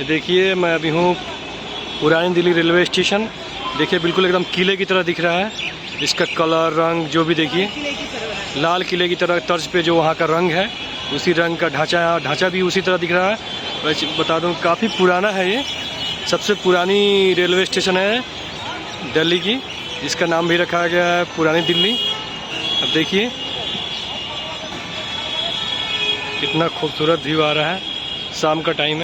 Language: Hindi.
ये देखिए मैं अभी हूँ पुरानी दिल्ली रेलवे स्टेशन। देखिए बिल्कुल एकदम किले की तरह दिख रहा है। इसका कलर रंग जो भी देखिए लाल किले की तरह तर्ज पे जो वहाँ का रंग है उसी रंग का ढांचा भी उसी तरह दिख रहा है। वैसे बता दूँ काफ़ी पुराना है, ये सबसे पुरानी रेलवे स्टेशन है दिल्ली की। इसका नाम भी रखा गया है पुरानी दिल्ली। अब देखिए कितना खूबसूरत व्यू आ रहा है, शाम का टाइम है।